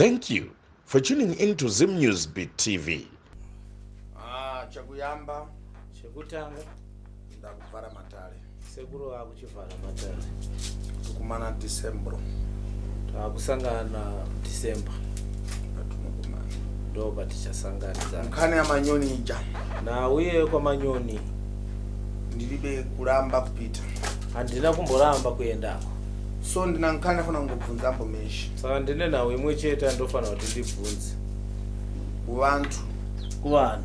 Thank you for tuning in to Zim News Beat TV. Chakuyamba chekutanga ndakuvhara matare sekuru akuchivhara matare tukumana December takusangana December patinokumana ndo patichasanganidzana mkhani ya manyoni ija na uye kwa manyoni ndilibe kuramba kupita handina kumboramba kuendako so ndina mkhani afuna ngobvunzambo meshi saka ndine nawo imwe chete andofana kuti ndibvunze kuvanhu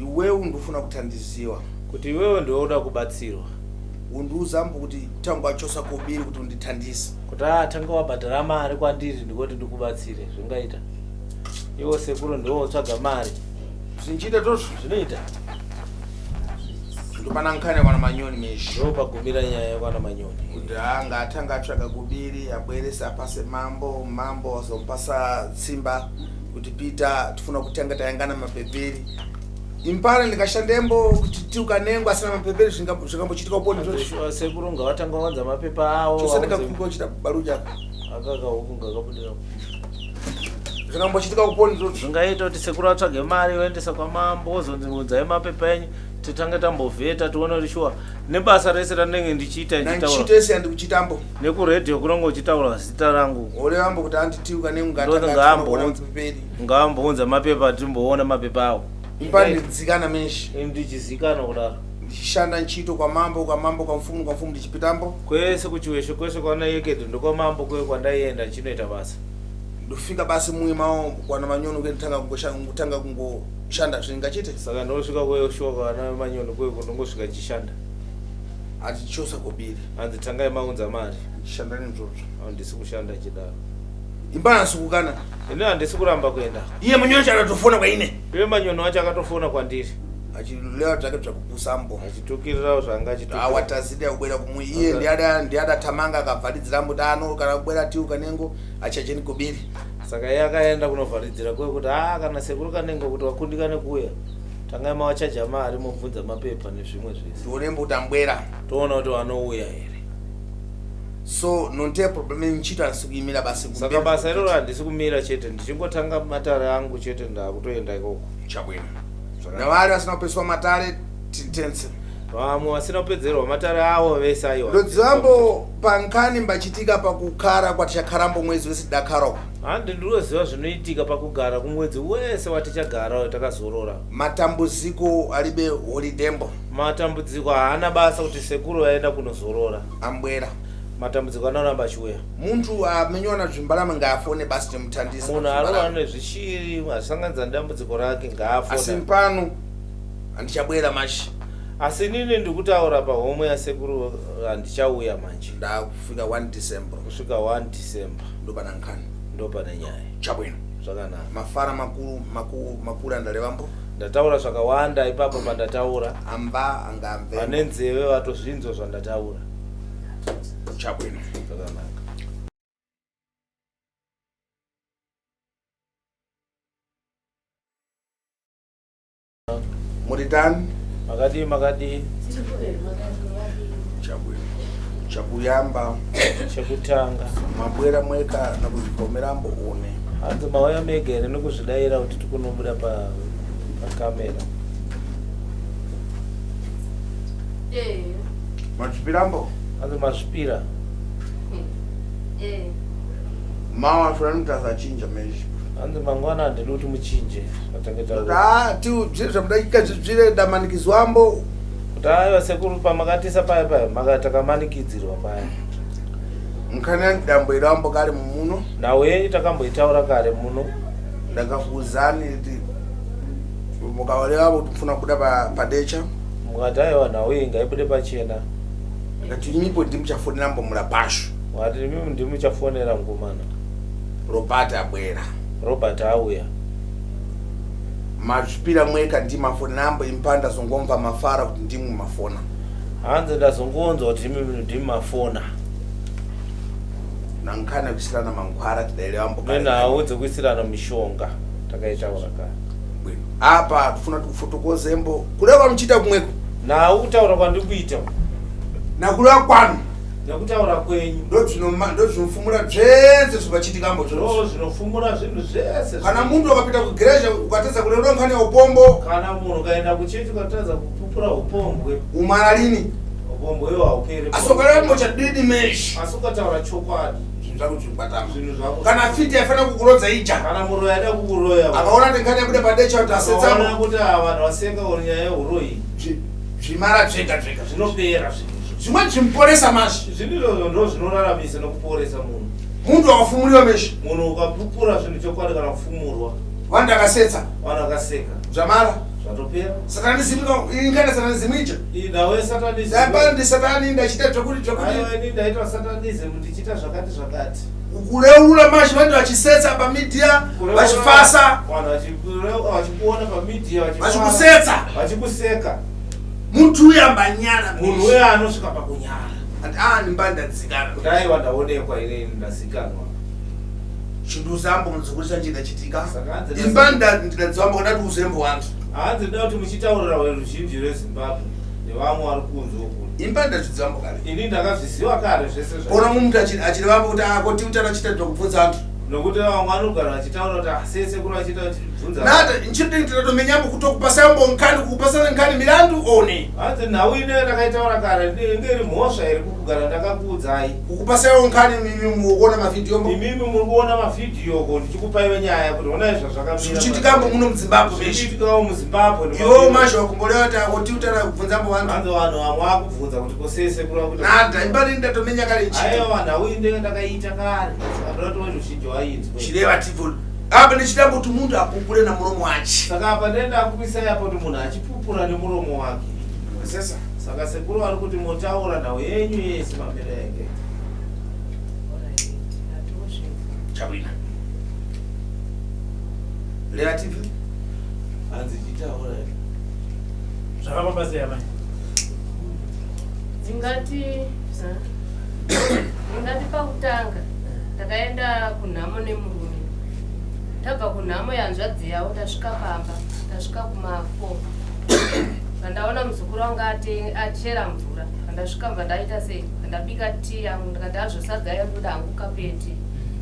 iwewe ndofuna kuthandiziwa kuti iwewe ndoda kubatsirwa undiuzambo kuti tangu achosa kobiri kuti undithandise kuti tanga wabhadhara mari kwandiri ndikoti ndikubatsire zvingaita iwo sekuru ndotsvaga mari zvinchita tozvo zvinoita ndopana nkhani yakwana manyoni meshi ndopagumira nyaya yakwana manyoni kuti anga atanga atsvaga kubiri abweresa apase mambo azopasa tsimba kuti pita tifuna kutanga tayangana mapeperi impara ndikashandembo kuti tiukanengwa asina mapeperi zvingambochitika uponi zvoshuwa sekuru ngavatanga wanza mapepa awo chosandika kuchita baruja akakahukunga kabudira zvingambochitika uponi zvozvo zvingaita kuti sekuru atsvage mari oendesa kwamambo ozonzimudzai mapepa enyu titange tambovheta tione kuti shuwa nebasa rese ranenge ndichiita ndichitese andikuchitambo nekuredhiyo kunonge uchitaura zita rangu orevambo kuti anditiukanenga ngaambounza mapepa timboona mapepa awo impara ndidzikana meshi ndichizikana kudaro ndichishanda nchito kwamambo kwamfumu ndichipitambo kwese kuchiweshe kwese kwanayekedho ndokwamambo kwe kwandaienda chinoita basa ndofika basi muimawo kwana manyoni kutanga kungoshanda zvingachite saka ndosvika kweshuwa kwana manyoni kwe kundongosvika ndichishanda atichosa kobiri hanzi tangai maunza mari ndichishanda nezvozvo handisi kushanda chidaro impana asukukana ine handisi kuramba kuenda iye manyoni chakatofona kwaine iwe manyoni wacho akatofona kwandiri achileva zvake zvakupusambo achitukirirawo zvanga awatazida kubwera kumwe iye ndiada tamanga akavharidzirambo dano kana kubwera tiukanengo achacheni kobiri saka iye akaenda kunovharidzira kwe kuti kana sekuru kanengo kuti wakundikane kuuya tangai mawachaja mari mobvunza mapepa nezvimwe zvese tionembo kuti ambwera toona kuti vanouya here so nonte problem nchito handisi kuimira basi saka basa iroro handisi kumira chete ndichingotanga matare angu chete ndakutoenda ikoko chabwino navari vasina kupeswa matare titense vamwe vasina kupedzerwa matare avo vese aiwa ndodzivambo pankani mbachitika pakukara kwatichakarambo mwezi wese dakaroko handi ndinoziva zvinoitika pakugara kumwedzi wese watichagara takazorora matambudziko alibe holidembo matambudziko haana basa kuti sekuru aenda kunozorora ambwera matambudziko anoramba achiuya muntu amenywana zvimbalama ngaafone basi temuthandisa munhu arorana nezvishiri asanganidza nedambudziko rake ngaafone asi pano handichabwera mashi asi nini ndikutaura pahomwe yasekuru handichauya manje ndakufika 1 December kusvika 1 December ndopana nkhani ndopane nyaya chabwino zvakanaka mafara makuru andalevambo ndataura zvakawanda ipapo pandataura amba angamve vane nzeve vatozvinzwa zvandataura chabwino zvakanaka muritani makadii chabwino chakuyamba chekutanga mabwera mweka nakuzvikomerambo une hanzi mauya mega here nekuzvidayira kuti tikunobuda pakamera mazvipirambo hanzi mazvipira mawa furanimutazachinja mezhi hanzi mangwana handidi kuti muchinje zvamudaika zvire damanikidzwambo kuti aiwa sekuru pamakatisa paya makatakamanikidzirwa paya nkhani yandidamboirambo kare mumuno nawe yenyu takamboitaura kare muno ndakakuuzani kuti mukaorevavo kuti mufuna kuda padecha mukati aiwa nawe ngaibude pachena ngati imipo ndimuchafonerambo murapasho wati imimi ndimuchafonera ngumana Robert auya mazvipira mweka ndimafonerambo impanda zongomva mafara kuti ndimwe mafona hanzi ndazongonzwa kuti imimi ndimafona nankhani kuisirana mangwara tidairevambo nenawo dzekuisirana mishonga takaitaura kare apa tufuna tufotokozembo kureva muchita kumweko nawo kutaura kwandikuita nakureva kwanu nekutaura kwenyu ndo zvinofumura zvese zvibachitikamo zvinofumura zvinhu zvese. Kana mundu akapita kugereja ukatadza kureura nkhani ya upombo, kana munhu ukaenda kuchechi ukatadza kupupura upombwe, umaralini upombwe iwo hauperi. Asi ukareva mochadidi meshi, asi ukataura chokwadi zvinhu zvako zvirikubatama. zvinhu zvako. Kana fiti yaifana kukurodza ija, kana muroyi aida kukuroya akaona kuti nkhani yabuda padecha kuti asetsamo, akaona kuti vanhu vaseka uri nyaya yeuroyi, zvimara zvega zvega zvinopera zvinhu zvimwe zvimuporesa mashi. zvinhu ndo zvinoraramisa nekuporesa munhu. Mundu akafumuriwa meshi, munhu ukapupura zvinhu chokwadi kana kufumurwa, vanhu akasetsa vanhu akaseka zvamara zvatopera. satanizimika ingana satanizimija nawe satanism, dapa ndisatani ndachita zvekuti aiwa ndaitwa satanism ndichita zvakati zvakati. kureura mashi vanhu vachisetsa pamedia vachifasa vanhu vachikuona pamedia vachikusetsa vachikuseka. muntu uyu ambanyara munhu uyo anosvika pakunyara ati ndimba ndadzikana kuti aiwa ndaonekwa inini ndazikanwa. chinhu zambonzokurisa chidachitika imba ndidadzivamba kudati uzembo wangu hanzi da kuti muchitaurira veruzhinji rwezimbabwe nevamwe vari kunze uku. imba ndazvidzivambo kare, ini ndakazviziva kare zvese ona muntu achirevamba kuti akoti utara achitaita kubvunza antu, nokuti vamwe vanogara vachitaura kuti sese kuri vachita vachibvunza nata nchitindatomenyambo kutokupasayambo nkani kukupasana nkani mirandu one hanzi nhau ine ndakaitaura kare ndiri mhosva iri kukugara ndakakuudzai kukupasayo nkani mimi muona mavhidhiyo imimi muri kuona mavhidhiyo ko ndichikupaiwe nyaya kuti ona izvo zvakamira zvichitikamo muno muzimbabwe zvichiitikawo muzimbabwe. iwo mazha wakumbolewa kuti akoti utara kubvunzambo vanhu, hanzi vanhu vamwe vakubvunza kuti kosese kuri kuti nada imbari ndatomenya kare ichi aiwa nhau ine ndakaita kare saka ndoda kuti ruzhinji wainzwe chireva tivhu apa ndichitamba kuti mundu apupure namuromo wachi, saka apa ndenda kuisa apo kuti munhu achipupura nemuromo wake sesa saka sekuru vari kuti motaura nhau yenyu yese mapera yake chabwina relative hanzi chitaura zvakapambazira mai dzingati pakutanga takaenda kunhamo nemurume, tabva kunhamo yanzvadzi yavo tasvika pamba tasvika kuma4 pandaona muzukuru wanga achera mvura, pandasvika mva ndaita sei pandabika tii yangu ndikati azvosadza yandoda hangu kapeti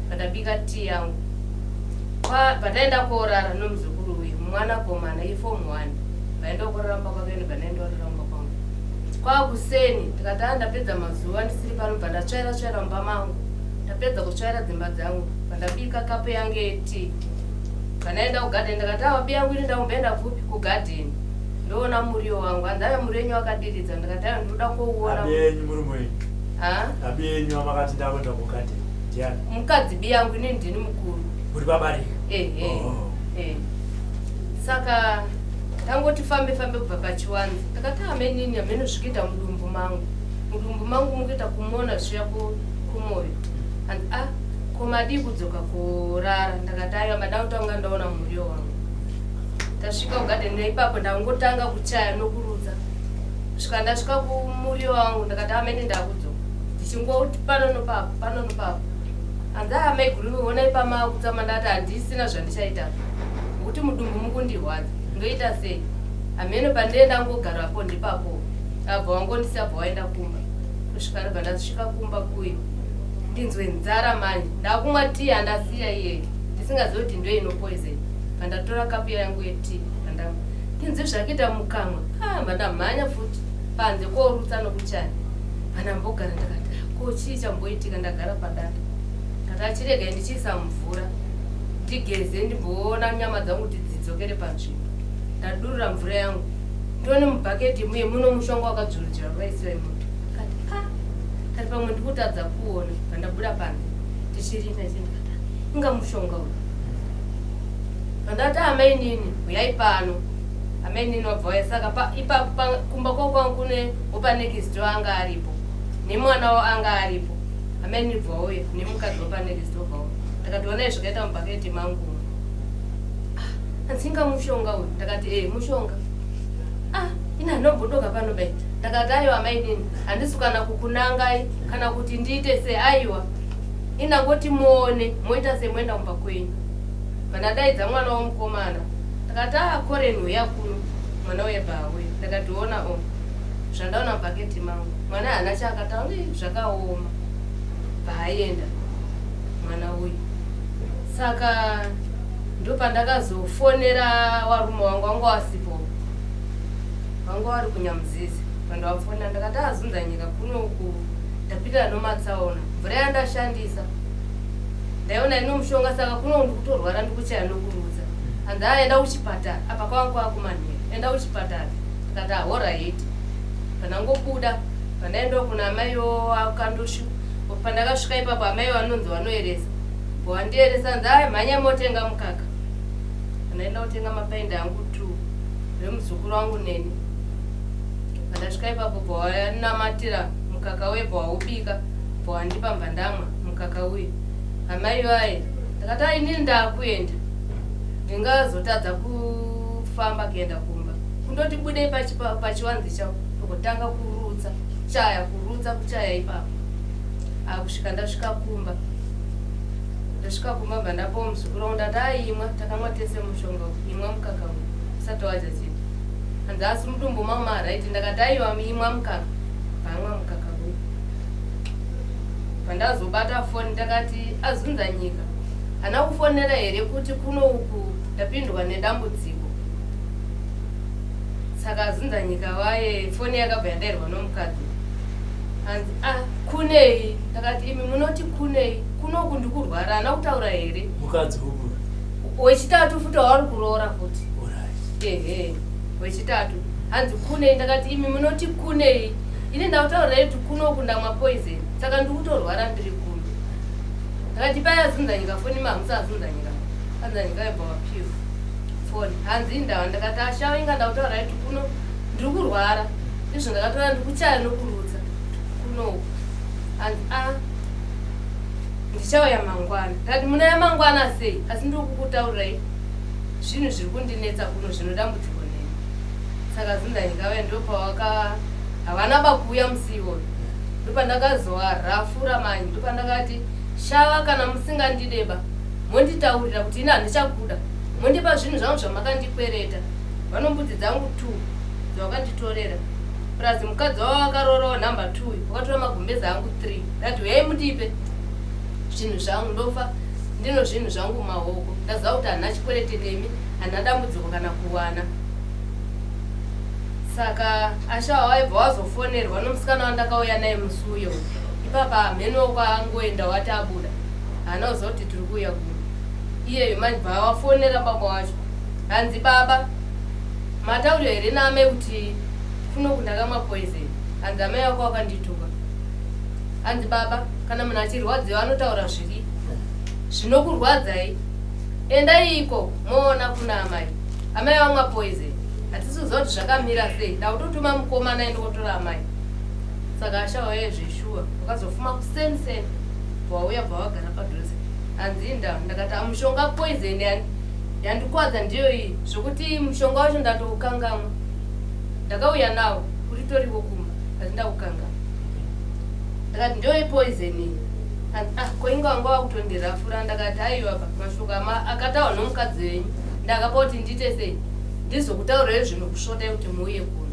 pandabika tii yangu pandaenda korara nomuzukuru uyu mwana komana iform 1 vaenda koraramba kwakene pandaenda koraramba kwangu kwakuseni ndikati andapedza mazuva ndisiri pano pandatsvaira mumba mangu ndapedza kutsvaira dzimba dzangu pandabika kapu yangu yetii pandaenda kugadheni ndikati awabi yangu ini ndaumboenda kupi kugadheni ndoona muriwo wangu hanzave murenyu wakadiridza ndikati ayo ndoda kouona abenyu murume abenyu amakati ndakwenda kugadheni ndiani mukadzi bi yangu ini ndini mukuru uri babarika saka tangoti fambe kubva pachiwanzi ndakati amenini amenosvikita mudumbu mangu mukuita kumuona zviyapo kumoyo and komadi kudzoka kurara ndakati aiwa madakutanga ndaona muriwo wangu tasvika kugadheni ipapo ndangotanga kuchaya nokurudza svika ndasvika kumuriwo wangu ndakati amene ndakudzoka ndichingoti pano nopapo hanzi amai guru onai pamakutsama ndati handisina zvandichaita ngokuti mudumbu mukundirwadza ndoita sei amene pandenda ngogarapo ndipapo abva wangondisabva waenda kumba kusvika ndabva ndasvika kumba kuyo ndinzwe nzara manje ndakumwa tii handasiya iyeyo ndisingazivi kuti ndo inopoison pandatora kapu yangu yetii ndinzwe zvakuita mukamwa mandamhanya futi panze korutsa nokuchaya pandambogara ndakati ko chii chamboitika ndagara padanda ndakachirega ndichiisa mvura ndigeze ndimboona nyama dzangu kuti dzidzokere panzvimbo ndadurura mvura yangu ndione mubhaketi muye muno mushonga wakadzurujira vaisiwa imoto kati kari pamwe ndikutadza kuona pandabuda panze ndichirinda chindikata inga mushonga uyu pandati amainini uyai pano amainini wabva waya saka ipapo kumba kwakwangu kune wopanekisto anga aripo nemwana wo anga aripo amainini bva uya nemukadzi wopanekisto bva uya ndakationa zvakaita mubhaketi mangu anzinga mushonga uyu ndakati mushonga ina nombodoka pano bai ndakati aiwa amainini handisi kana kukunangai kana kuti ndiite se aiwa inangoti muone moita semoenda mumba kwenyu pandadaidza mwana womukomana ndakati koreni uya kuno mwana webhawe ndakationa zvandaona paketi mangu mwana hana chaakataura zvakaoma baaenda mwana uyu saka ndopandakazofonera warume wangu wanga wasipo wanga wari kunyamuzizi pandawafonera ndakati azunza nyika kunoku ndapitira nomatsaona mvura yandashandisa ndaiona ino mushonga saka kuno ndikutorwara ndikuchaya nokurudza hanzi aenda kuchipatara apa kwanga kwakumanhera enda kuchipatara ndakati ahoraheti pandangobuda pandaenda kuna amaiwo akandoshu pandakasvika ipapo amaiwo anonzi vanoeresa wandieresa hanzi ai mhanya motenga mukaka pandaenda kutenga mapaindi angu 2 remuzukuru wangu neni pandasvika ipapo bwawanamatira mukaka webva waubika bwawandipa mbandamwa mukaka uyu amaiwo ai ndakati ainini ndaakuenda ndingazotadza kufamba kuenda kumba kundoti budei pachiwanzi chavo ndokutanga kurutsa kuchaya ipapo akusvika ndasvika kumba mba ndapo muzukuru wangu ndati aimwa takamwa tese mushonga imwa mukaka uyu usati wadya chii hanzi asi mudumbu mangu maharaiti ndakati aiwa imwa mukaka paamwa mukaka uyu pandazobata foni ndakati azunza nyika hana kufonera here kuti kuno uku ndapindwa nedambudziko saka azunza nyika waye foni yakabva yandairwa nomukadzi hanzi kunei ndakati imi munoti kunei kunoku ndikurwara hana kutaura here mukadzi ubu wechitatu futi wauri kuroora futi ehe wechitatu hanzi kunei ndakati imi munoti kunei ini ndakutaurira kuti kunoku ndamwa poison saka ndikutorwara ndiri kuno ndakati pai azunza nyika foni mamusa azunza nyika yabva wapiwa foni hanzi indava ndakati ashava inga ndakutaurira kuti kuno ndiri kurwara izvo ndakataura ndikuchaya nokurutsa kunoku hanzi ndichauya mangwana ndakati munaya mangwana sei asi ndikukutaurirai zvinhu zviri kundinetsa kuno zvinodambudziko neni saka zunza nyika vaye ndopawaka havana bakuuya musi iwoyo ndopandakazowarafura manyi ndopandakati shava kana musingandideba monditaurira kuti ini handichakuda mondipa zvinhu zvangu zvamakandikwereta vanombudzi dzangu 2 dzavakanditorera plus mukadzi wavo akarorawo namba 2 wakatora magumbeze angu 3 ndati uyai mudipe zvinhu zvangu ndofa ndino zvinhu zvangu mahoko ndaziva kuti hana chikwerete nemi hana dambudziko kana kuwana saka ashava waibva wazofonerwa nomusikana wandakauya naye musi uyo ipapa mheno kwangoenda wati abuda hana uziva kuti tiri kuuya kuno iyeyo manibva wafonera baba wacho hanzi baba matauriro here naamai kuti kuno kundakamwa poison hanzi amai wako wakandituka hanzi baba kana munhu achirwadziwa anotaura zviri zvinokurwadzai endai iko moona kuna amai wamwa poison hatisi kuziva kuti zvakamira sei ndakutotuma mukomana aende kotora amai saka ashava yezveshuwa wakazofuma kuseniseni bwauya bwawagara padhuze hanzi inda ndakati mushonga poison yandikwadza ndiyo iyi zvokuti mushonga wacho ndatoukangamwa ndakauya nawo uritoriwo kumba asi ndakukangama ndakati ndiyo ipoison iyi koinga wanga wakutondirafura ndakati aiwa mashonga akatawa nomukadzi wenyu ndakapa kuti ndite sei ndizokutaurirai zvinhu kusvotai kuti muuye kuno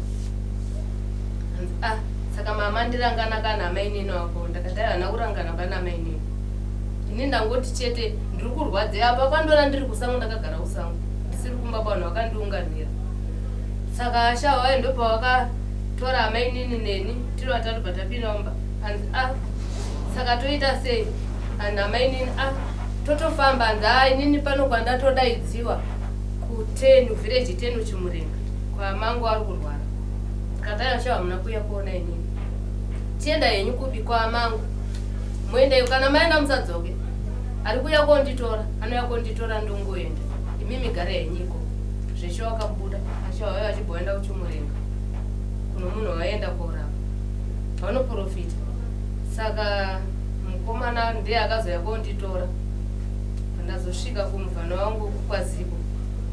hanzi saka mama ndirangana kana amainini wako ndakati hana kurangana pana amainini ini ndangoti chete ndiri kurwadza apa pandona ndiri kusango ndakagara kusango ndisiri kumba vanhu vakandiunganira saka ashava waye ndopawakatora amainini neni tiri vatatu patapindaumba hanzi saka toita sei hanzi amainini totofamba hanzi inini pano kwandatodaidziwa ku10 village 10 uchimurenga kwa mangu ari kurwara kataya shava muna kuya kuona inini tienda yenyu kubi kwa mangu muendeyo kana maenda musadzoke ari kuya konditora anoya konditora ndongoenda imimi gara yenyiko zveshe wakabuda ashava waye vachibhoenda kuchimurenga kuno munhu waenda korapa vanoprofita saka mukomana ndiye akazoya konditora pandazosvika kumuvhano wangu kukwaziko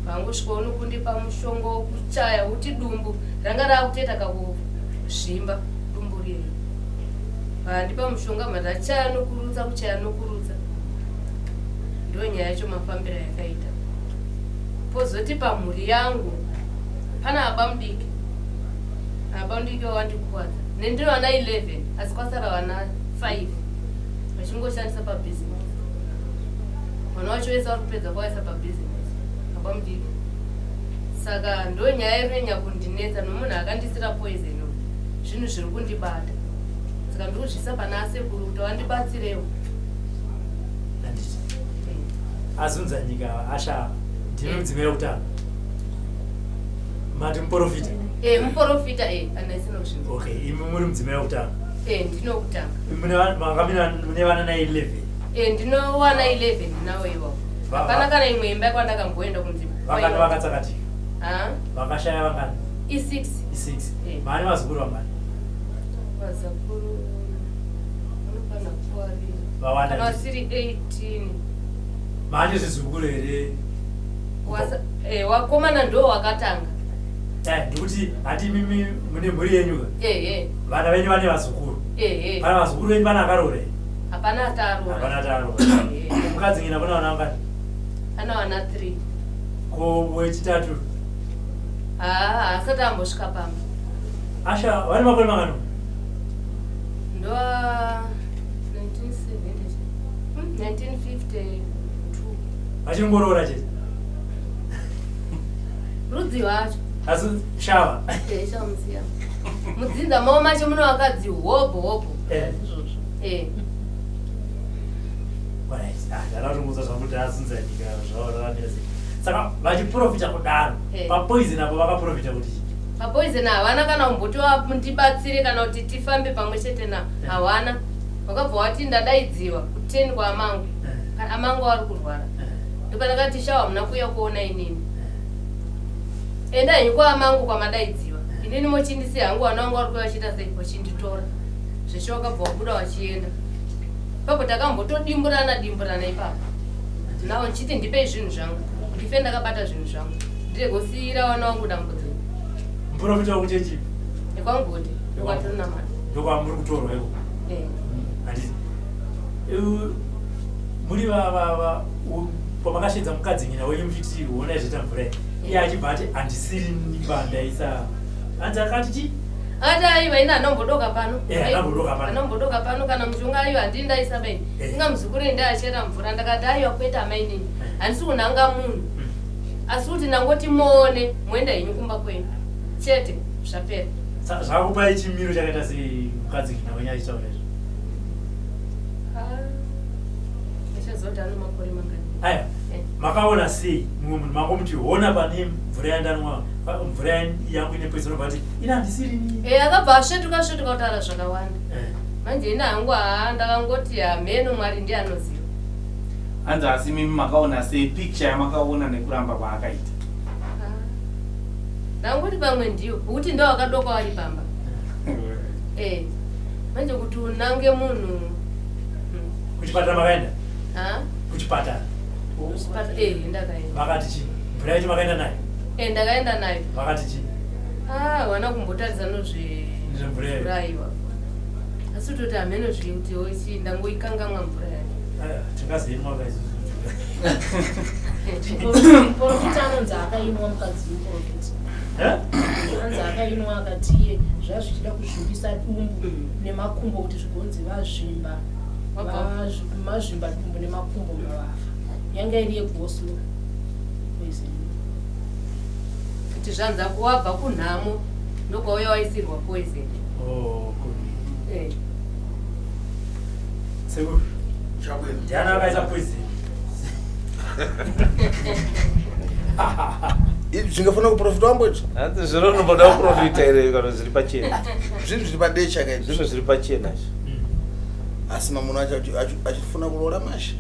pangosvika unokundipa mushonga wokuchaya uti dumbu ranga raakuteta kakuzvimba dumbu riri pandipa mushonga madachaya nokurutsa kuchaya nokurutsa ndo nyaya yacho mafambiro yakaita pozoti pamhuri yangu pana aba mudiki abandike wandikuwadza nendiro wana 11 asi kwasara wana 5 vachingoshandisa pabusiness vana vacho vese vari kupedza kwaisa pabusiness abamudiki saka ndo nyaya irenya kundinetsa nomunhu akandisira poison zvinhu zviri kundibata saka ndikuzvisa pana asekuru kuti wandibatsirewo azunza nyika Ashava ndinodzimira kutanga mati muprofita muprofita anaisina kushinga okay imi muri mudzimira kutanga ndinokutanga mune vana na 11 ndinowana 11 nawo iwawo hapana kana imwe imba kwandakamboenda kunzima vakana vakatsakatika vakashaya vangani i6 mani vazukuru vangani vazukuru vanofana kuwarira vawanda kana vasiri 18 mani zvizukuru here wakomana ndo wakatanga ndikuti hati mimi mune mhuri yenyuka vana venyu vane vazukuru pana vazukuru venyu vana akarora hapana atarora mukadzi ngina kuna vana vangani ana wana 3 ko wechitatu asati ambosvika pamba Asha vane makore mangano ndo 1952 vachingoroora chete rudzi wacho asi Shava shamusiya mudzinza mavo macho muno vakadzi hobho ndanatunguza zvakuti asunzanyika zvaoranese saka vachiprofita kudaro papoison apo vakaprofita kuti papoison havana kana kumboti ndibatsire kana kuti tifambe pamwe chete na havana vakabva vati ndadaidziwa kuti 10 kwaamangu amangu ari kurwara ndopanakati Shava muna kuuya kuona inini endai kwaamangu kwamadaidziwa inini mochindisi hangu vana vangu vari kuuya vachiita sei vachinditora zveshe vakabva vabuda vachienda papo takambotodimburana ipapo nawo nchiti ndipei zvinhu zvangu ndife ndakabata zvinhu zvangu ndiregosiyira vana vangu dambudziko muprofita wekuchechi nekwangoti ndokwatorina mari ndokwamuri kutorwa iko handiti muri pamakashedza mukadzi nyina wenyu muchiti ona izvita mvura iye achibva ati handisiri nimbandaisa hanzi akati chi ati aiva ina anombodoka pano anombodoka pano kana mushonga aiva handii ndaisa baini inga muzukuru ndaachera mvura ndakati aiva kweta amainini handisi kunhanga munhu asi kuti nangoti muone moenda henyu kumba kwenu chete zvapera zvakupai chimiro chakaita sei mukadzi nyina wenyu achitaura izvo achazoti ano makore mangani aya makaona sei mumwe munhu mangomuti hona pane mvura yandanwa mvura yangu ine poison bati ina handisiri akabva asvetuka kutaura zvakawanda manje ina hangu ndakangoti hameno mwari ndiye anoziva hanzi asi mimi makaona sei picture yamakaona nekuramba kwaakaita ndangoti pamwe ndiyo kuti ndo akadoka wari pamba manje kuti unange munhu kuchipatara makaenda kuchipatara ndakaenda vakati chi mvura yacho makaenda nayo ndakaenda nayo vakati chi wana kumbotaridza nozvemvura iwa asi toti hameno zvikuti ochi ndangoikangamwa mvura yacho tingazeimwa Profita anonzi akainwa mukadzi weprofita anonzi akainwa akati iye zvazvichida kuzvimbisa dumbu nemakumbo kuti zvigonzi vazvimba mazvimba dumbu nemakumbo mavafa yanga iri yegoslo kuti zvanza kuwabva kunhamo ndokwauya waisirwa poison sekuru ndiana akaisa poison zvingafana kuprofita wambo izvo hanzi zviro nomboda kuprofita here kana zviri pachena zvinhu zviri padecha kaizvo zvinhu zviri pachena asi mamunhu acho achifuna kuroora masha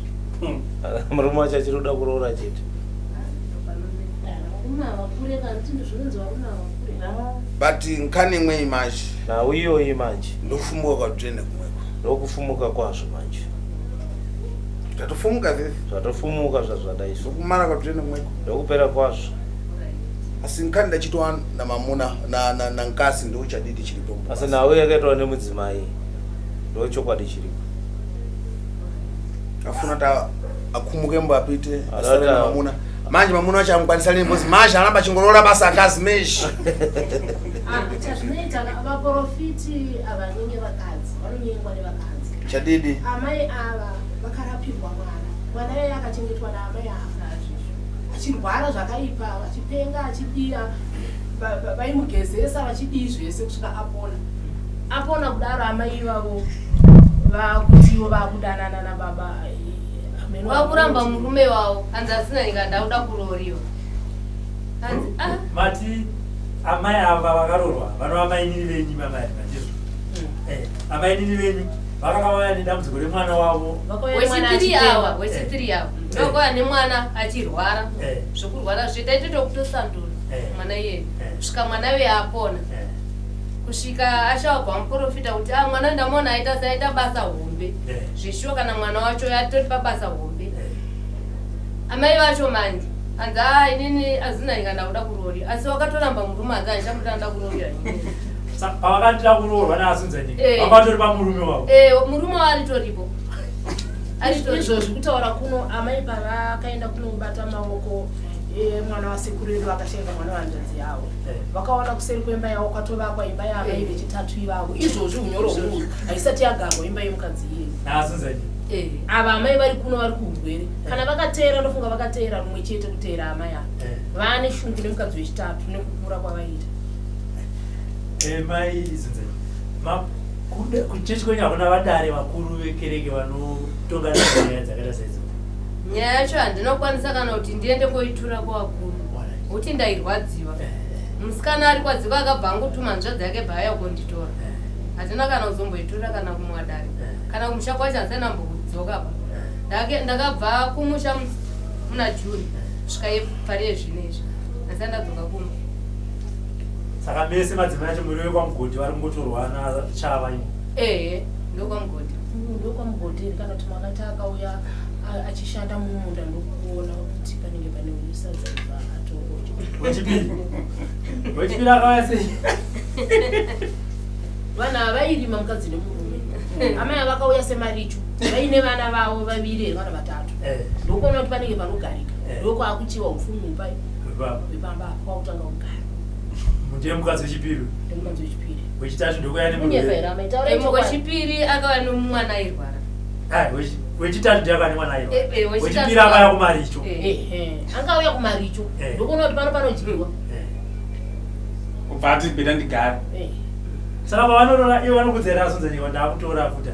murume wacho achiroda kuroora chete but nkani imwe imanje nawo iyoyi manje ndofumuka kwadzvene kumweko ndokufumuka kwazvo manje zvatofumuka veve zvatofumuka zvazvadai sokumara kwadzvene kumweko ndokupera kwazvo asi nkani ndachitwa namamuna nankasi ndochadidi chiripo asi nawo yakaitwa nemudzimai ndochokwadi chiripo afuna ta akhumuke mbo apite asare namamuna manje mamuna wacho amukwanisa limbozi manje alamba chingolola basa akazi meshi chazvinoita vaprofiti avanyenge vakadzi vanonyengwa nevakadzi chadidi amai ava vakarapirwa mwana iye akachengetwa naamai ava achirwara zvakaipa achipenga achidira vaimugezesa vachidii zvese kusvika apona kudaro amai ivavo vakutiwo vakudanana nababa vakuramba murume wavo hanzi asina nyika ndauda kuroriwa hanzi mati amai ava vakarorwa vanova mainini venyu mamai mandizvo amainini venyu vakakauya nedambudziko remwana wavo wechitiri yavo ndokauya nemwana achirwara zvokurwara zvitaitotokutosandura mwana iyeyo kusvika mwana uye apona kusvika ashavabva muprofita kuti mwana ndamona aita basa hombe zvishuwa kana mwana wacho yatori pabasa hombe amai vacho manje hanzi inini hazina inga ndakuda kurori asi wakatoramba murume hanzi anichamutanda nda kurorira pavakandira kurorwa neasunzanyika vakatori pamurume wavo murume wavo aritoripo izvozvi kutaura kuno amai pavakaenda kunobata maoko mwana wasekuru vedu vakashenga mwana wanjanzi yavo vakaona kuseri kwemba yavo kwatovakwa imba yamai vechitatu ivavo izvozvi unyoro huru haisati yagarwa imba yemukadzi iye ava amai vari kuno vari kuurwere kana vakateera ndofunga vakateera rumwe chete kuteera amai ava vane shungu nemukadzi wechitatu nekukura kwavaita mai zinzani kuchechi kwenyu hakuna vadare vakuru vekereke vanotongana nyaya dzakaita saidzo nyaya yacho handinokwanisa kana kuti ndiende koitura kuvakuru kuti ndairwadziwa musikana ari kwadziva akabva angotuma nzvadzi yake bhaya konditora hatina kana kuzomboitura kana kumwadare kana kumusha kwacho handisana mbokudzoka pa ndakabva kumusha muna juni kusvika pari yezvinezvi handisana ndadzoka kumba saka mese madzimai acho muri wekwamugodi vari kungotorwa nachava imo ndokwamugodi ndokwamugodi kana kuti makati akauya achishanda mumunda ndokuona kuti panenge pane usadza wechipiri akauya sei vanhu avairima mukadzi nemurume amai avakauya semarichu vaine vana vavo vaviri vana vatatu ndokuona kuti panenge panogarika ndokwaakutiwa upfumi pai wepamba kwakutanga kugara ndiye mukadzi wechipiri mukadzi wechipiri wechitatu ndokuya wechipiri akauya nomwana airwara wechitatu ndiye akauya nemwana airwara wechipiri akauya kumaricho angauya kumaricho ndokuona kuti pano panodyirwa kubva ati bheda ndigara saka pavanorora ivo vanokudzera asonzanyiwa ndaakutora futa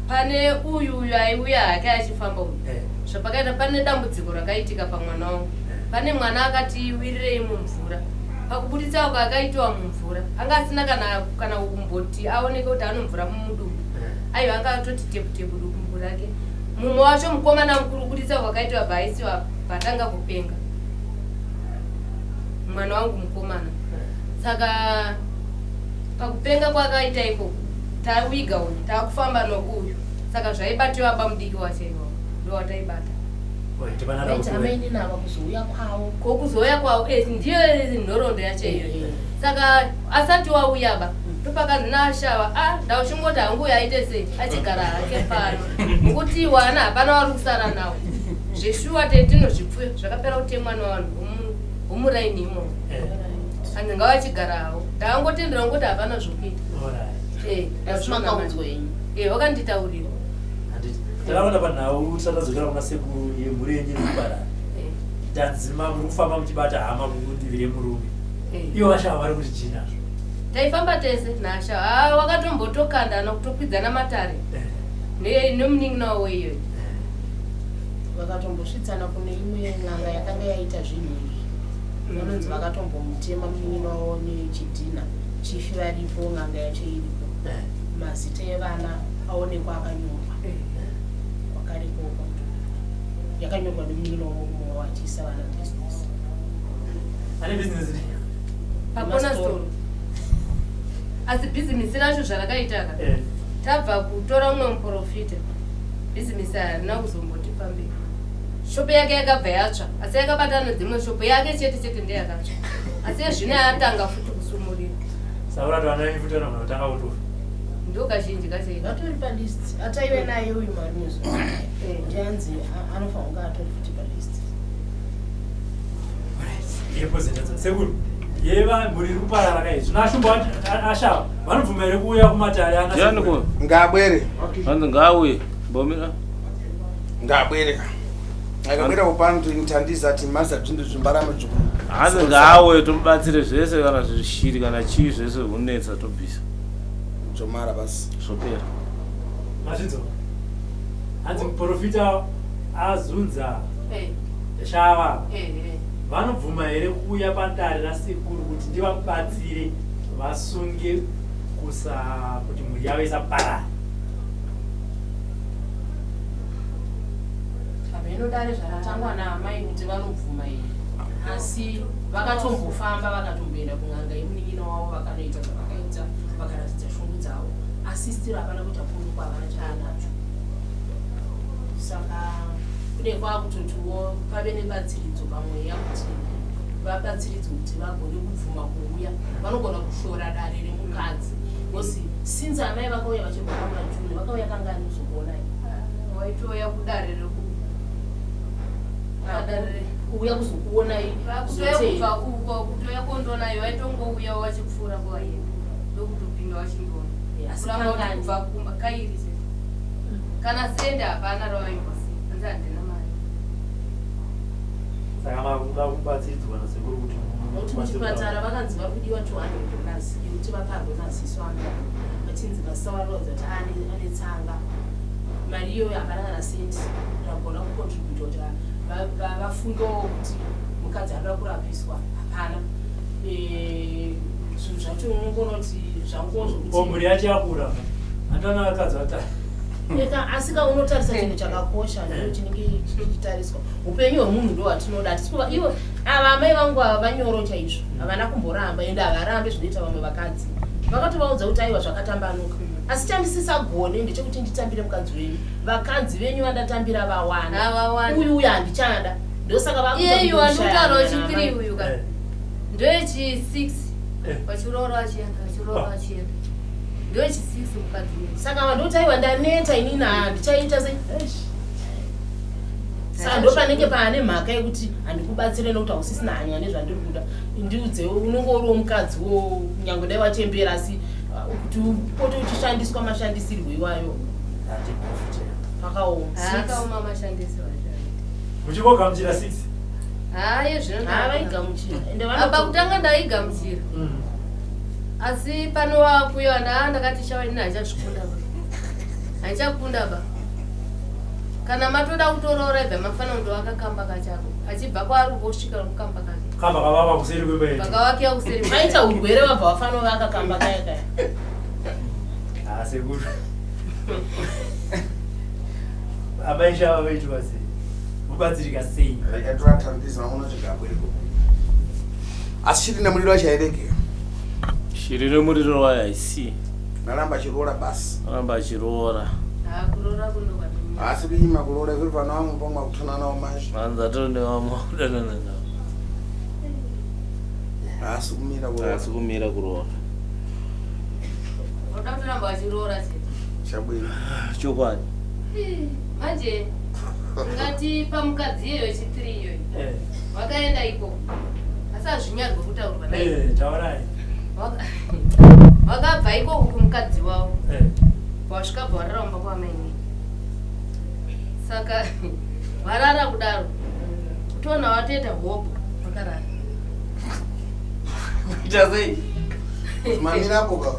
pane uyu aiuya hake achifamba uyu zvapakaita pane dambudziko rakaitika pamwana wangu pane mwana akati wirirei mumvura pakubuditsa uko akaitiwa mumvura anga asina kana kumboti aoneke kuti anomvura mumudumbu aiva akatoti tepu dumbu rake mumwe wacho mukomana mukuru kubuditsa uko akaitiwa bhaisiwa patanga kupenga mwana wangu mukomana saka pakupenga kwakaita iko tawiga uyu taakufamba nokuyu saka zvaibatiwa pamudiki wachaiwa ndo wataibata amainenava kuzouya kwavo kokuzouya kwavo ndiyo nhoroondo yacho iyoyo saka asati wauyaba topakanzi naashava ndauchingoti hanguya aite sei achigara hake pano nokuti wana hapana vari kusara nawo zveshuwa tinozvipfuyo zvakapera kutemwa nevanhu vomuraini imomo hanzi ngavachigara havo ndaangotendera ngoti hapana zvokuita wakanditaurira takaona panhau tisatadzokera kuna sekuru yemhuri yenyu iriparara tanzima muri kufamba muchibata hama kudivi yemurume ivo vashava vari kuti chiinazvo taifamba tese nasha wakatombotokandana kutokwidzana matare nomunin'ina wawo iyoyo vakatombosvitsana kune imwe n'anga yakanga yaita zvinhu izvi vanonzi vakatombomutema munin'ina wawo nechidhina chifi varipo n'anga yacho iripo mazita evana aonekwa akanyorwa kwakarikoka yakanyorwa nemunin'ina wawo wachisa vana business ane business pakona storo asi bhizinesi racho zvarakaitaka tabva kutora umwe muprofita bhizinesi harina kuzomboti pamberi shopu yake yakabva yatsva asi yakabatana nedzimwe shopu yake chete ndeyakatsva asi ezvino yatanga futi kusumurira saurati vana venyu futi vanogona kutanga kutofa ndo kazhinji kacheika atori palist ataive naye uyu maruzo ndianzi anofanira kunge atori futi palist yepozenza sekuru yeva muri kuparara kai zvinashumba ashava vanobvuma here kuuya kumatare ndiani ko ngabwere hanzi ngauye mbomira ngabwere akabwera kupano tinithandiza ati masa bzvindu zvimbaramo zvikuru hanzi ngauye tomubatsire zvese kana zvishiri kana chii zvese hunetsa tobvisa zvomara basi zvopera mazvidzo hanzi muprofita azunza Shava vanobvuma here kuuya padare rasekuru kuti ndivabatsire vasunge kuti mhuri yavo isaparara inodare zvakatangwa naamai kuti vanobvuma iyi asi vakatombofamba vakatomboenda kun'anga yemunin'ina wavo vakanoita zvavakaita vakaratidza shungu dzavo asi stiro hapana kuita punu kwavana chaanacho saka kune kwakutotiwo pave nebatsiridzo pamweya kuti vabatsiridzo kuti vagone kubvuma kuuya vanogona kushora dare remukadzi bcause since amai vakauya vachibva pamajuni vakauya kangani uzokuonai waitoya kudare kuuya kuzokuonai kubva uko kutoya kondonayo waitongouya wachipfuura kwaenda ndokutopinda wachindona kubva kumba kairi kana sende hapana ravaimbasi anzi handina mari saka makuda kubatsiridzwa nasekuru kuti nokuti muchipatara vakanzi vari kudiwa 200 plus yekuti vaparwe maziso anga vachinzi vasavarodza kuti ane tsanga mari iyoyo hapana kana senti ragona kucontributa kuti vafungewo kuti mukadzi anoda kurapiswa hapana zvinhu zvacho unongona kuti zvanguo zvokuti mhuri yacho yakura handana vakadzi vatari asi kaunotarisa chinhu chakakosha ndo chinenge chichitariswa upenyu hwemunhu ndo hwatinoda tisikuva ivo ava amai vangu ava vanyoro chaizvo havana kumboramba ende havarambe zvinoita vamwe vakadzi vakatovaudza kuti aiwa zvakatambanuka asi chandisisagone ndechekuti nditambire mukadzi wenyu vakadzi venyu vandatambira vawana uyu handichada ndosaka vakuiyeyu wandikutaura chipiri uyu ka ndoechi 6 vachiroora vachienda vachiroora vachienda ndoechi 6 mukadzi wenyu saka vandoti aiwa ndaneta inini handichaita sei saka ndo panenge paane mhaka yekuti handikubatsire nokuti hausisina hanya nezvandiri kuda ndiudze unonge uriwo mukadzi nyange dai wachembera asi kuti upote uchishandiswa mashandisirwo iwayo akaoma mashandisirwo muchivogamuchira 6 haye zvinavaigamuchira ende apa kutanga ndaigamuchira asi panowa kuyo ndakati Shava ini hachazvikunda ba hachakunda ba kana matoda kutoroora ibva mafana kundovaka kamba kachako achibva kwaari kusvika kukamba kake kamba kavava kuseri kwemba vakavakira kuseri maita urwere vabva vafana vaka kamba kaya kaya sekuru amai Shava vaitwa sei mubatsirika sei yakatoratandisa unochigabwiriko asi chiri nemuriro wachaereke shiri remuriro wayo haisi naramba achiroora basi aramba achiroora kuroora kunoka asi kunyima kuroora kuri pano vamwe pomwa kutonanawo mazvi vanza tonevamwe kudanana navo asi kumira kuroora unoda kutoramba vachiroora chete chabwino chokwadi manje ngati pamukadzi iyoyo chi3 iyoyo wakaenda iko asi hazvinyarwe kutaurwa taurai wakabva ikoko kumukadzi wavo wasvikabva wararamba kwamaini saka warara kudaro utoona watoita hopo wakarara kuita sei mamirapoka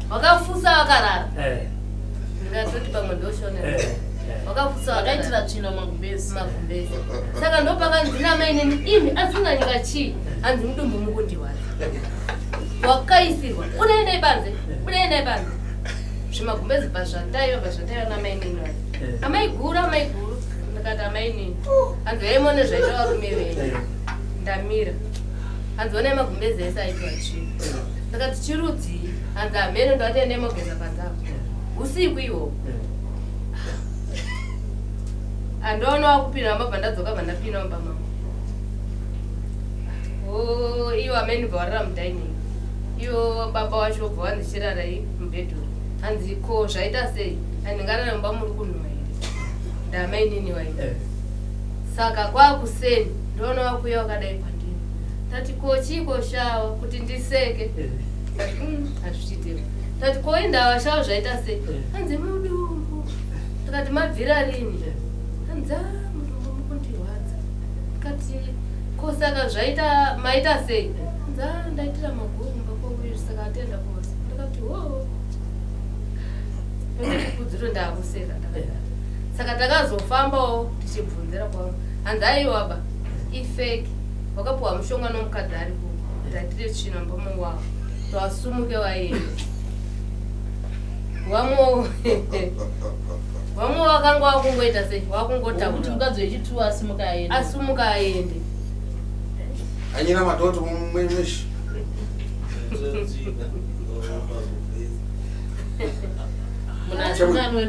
wakafusa wakarara ndingatoti pamwe ndoshonera wakafusa wakaitira tsvina magumbezi saka ndopakanzina mainini imi asinganyika chii hanzi mudumbu mukundiwari wakaisirwa unaendai banze zvimagumbezi pazvataiva namainini wari amaiguru ndakati amainini hanzi vaimone zvaita varume venyu ndamira hanzi onai magumbezi ese aitwa chii ndakati chirudzii hanzi amhene ndatiende mogeza panzavo usiku ihwohwo andoonawo kupinda mabva ndadzoka bva ndapinda mumba mangu iwo amene bva warara mudaining iwo baba wacho bva wandichirarai mubhedhuru hanzi ko zvaita sei handingarara mumba muri kunhuwa here ndamainini waita saka kwakuseni ndoona wakuya wakadai pandini tati kochiko Shava kuti ndiseke azvichitepo tati koindawa Shava zvaita sei hanzi mudumbu tikati mabvira rini hanzi mudumbu mukundirwadza tikati kosaka zvaita maita sei hanzi ndaitira magumba kokuizvi saka atenda kose ndikati wo kudziro ndakuseka saka takazofambawo tichibvunzira kwavo hanzi aiwaba ifeki wakapuwa mushonga nomukadzi ari kuko ndatire tsvina mbomo wavo twasumuke waende vamwe vakanga wakungoita sei wakungotakuti mukadzi wechituwa asumuka aende anyina matoto mumwemeshi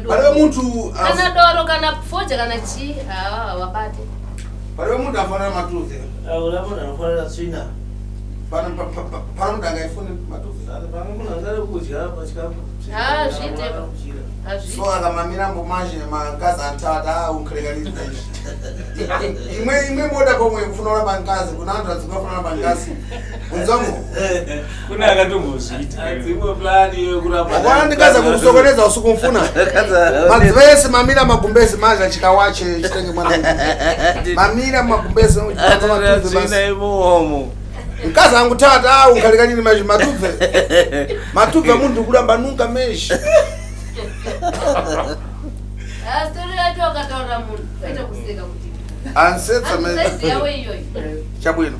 paliwe muntu kana doro kana foja kana chii wabate paliwe muntu afanana matuve ulamunhu anofanira tsvina pano muntu angaifune matuve zvitepa so akamamira mbomanje mangazi antata unkerekaniri imwe moda pomwe kufuna kuramba ngazi kuna antu adzingafuna kuramba ngazi unzango kune akatombozviita dzimwe plani yokuramba akwana ndikaza kukusokoneza usiku mfuna madzivese mamira Mugumbeze manje chikawache chitenge mwana mamira Mugumbeze tsvina imuomo mkazi angu tata unkerekaniri matuve muntu kuramba nunga meshi stori yacho akataura munhu aita kuseka kuti ansetsa saizi yawe iyoyi chabwino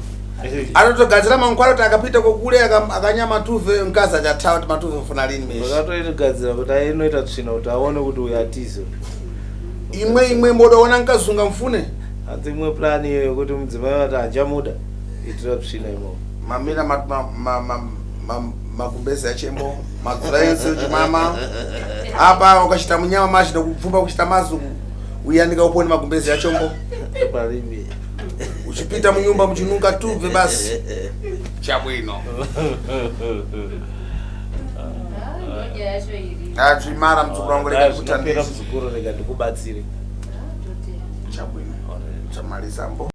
anotogadzira mankwara kuti akapita kokule akanya matuve mkazi achatawa kuti matuve mfuna lini meshi vakatoitogadzira kuti ainoita tsvina kuti aone kuti uyu atizo imwe modaona nkazunga mfune hanzi imwe plani iyo yokuti mudzimai vati hanjamuda itira tsvina imomo mamira Mugumbeze achembo madzura ense chimama apa ukachita munyama mashida kupfumba kuchita mazuku uyanika upone Mugumbeze achombo palibe uchipita munyumba muchinunga tuve basi chabwino ndoja yacho iri achimara mdzukuru wangu reka kutandira mdzukuru reka ndikubatsire chabwino chamaliza mbo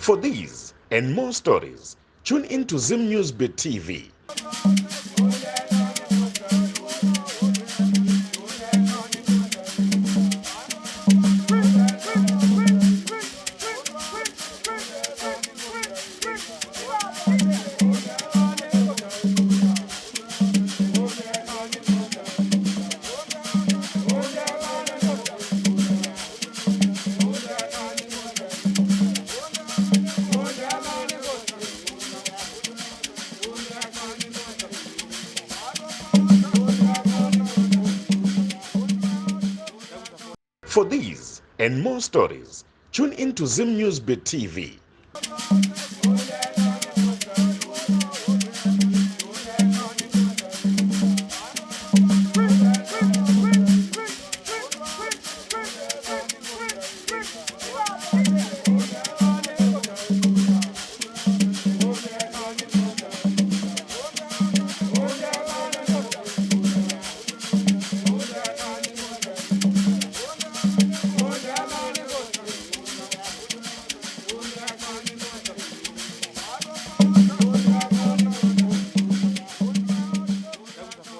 For these and more stories, tune into Zim Newsbeat TV. For these and more stories, tune into Zim Newsbeat TV.